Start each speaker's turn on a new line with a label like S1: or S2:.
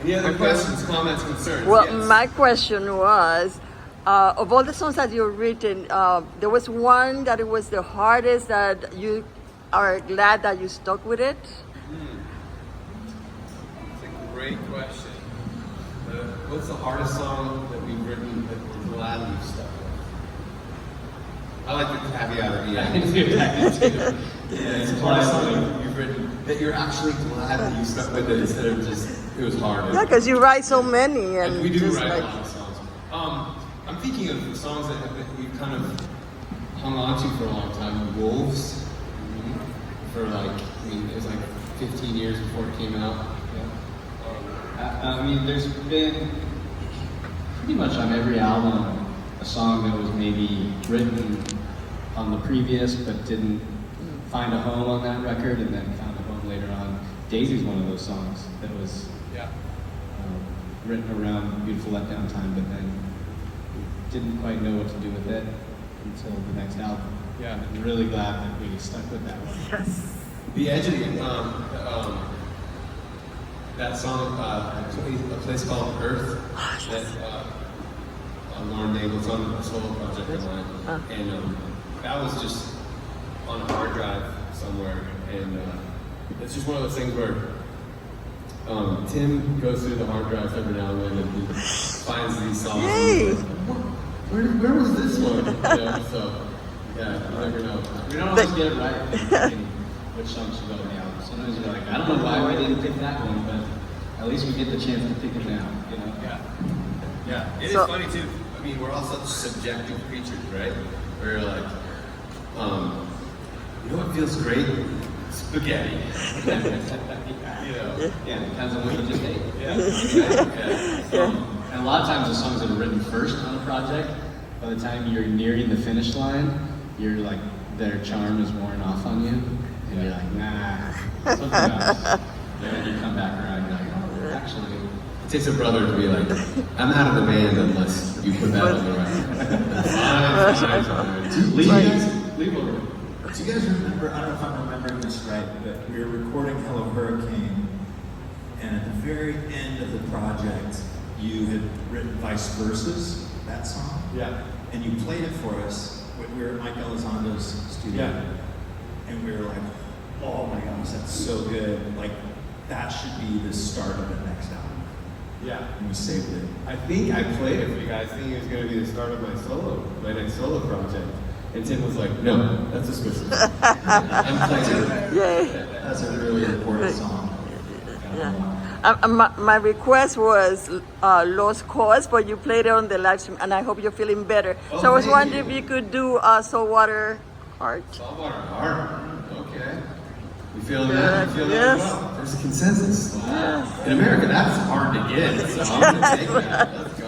S1: Any other questions, comments, concerns?
S2: Well,
S1: Yes.
S2: my question was, of all the songs that you've written, there was one that it was the hardest that you are glad that you stuck with it?
S1: It's a great question. What's the hardest song that we've written that we're glad we've stuck with? I like the caveat at the end. Yeah, it's a hardest song that you've written that you're actually glad that you stuck with it instead of just, it was hard.
S2: Yeah, because you write so many. And
S1: we do
S2: just
S1: write
S2: like,
S1: a lot of songs. I'm thinking of songs that we've kind of hung on to for a long time. Wolves, for like, I mean, it was like 15 years before it came out.
S3: I mean, there's been pretty much on every album a song that was maybe written on the previous but didn't find a home on that record and then found a home later on. Daisy's one of those songs that was written around Beautiful Letdown time, but then didn't quite know what to do with it until the next album.
S1: Yeah.
S3: I'm really glad that we stuck with that one.
S2: yes.
S1: The Edge of the, that song, a place called Earth, that Lauren Nagle's on a solo project of mine, and that was just on a hard drive somewhere, and it's just one of those things where Tim goes through the hard drives every now and then and he finds these songs.
S2: Yay.
S1: And he's like, where was this one? So, yeah, you never know.
S3: We don't always get it right in which songs should go on the album. Sometimes you're like, I don't know why we didn't pick that one, but at least we get the chance to pick it now, you know?
S1: Yeah. It is
S2: So-
S1: funny too. I mean, we're all such subjective creatures, right? We're like, you know what feels great? Spaghetti. You know?
S3: Yeah, it depends on what you just ate.
S1: Yeah.
S3: And a lot of times the songs that are written first on a project, by the time you're nearing the finish line, you're like, their charm is worn off on you, and you're like, nah, something else. Then you come back around, you're like, oh, actually.
S1: It takes a brother to be like, I'm out of the band unless you put that on the record. Fine. Leave over.
S4: Do you guys remember, I don't know if I'm remembering this right, but we were recording Hello Hurricane, and at the very end of the project, you had written Vice Versa's, that song.
S1: Yeah.
S4: And you played it for us. We were at Mike Elizondo's studio.
S1: Yeah.
S4: And we were like, oh my gosh, that's so good. Like, that should be the start of the next album.
S1: Yeah.
S4: And we saved it.
S1: I think I played it for you guys thinking it was going to be the start of my next solo project. And Tim was like, no, that's a Swiss. I'm playing it.
S2: Yay.
S4: That's a really important song.
S2: My request was Lost Cause, but you played it on the live stream, and I hope you're feeling better.
S1: Oh,
S2: so I was
S1: thank
S2: wondering
S1: you.
S2: if you could do Saltwater Heart.
S1: Saltwater Heart. Okay. We feel that? We feel that as
S2: Yes.
S1: well. There's a consensus. In America, that's hard to get, so I'm going to take that. Let's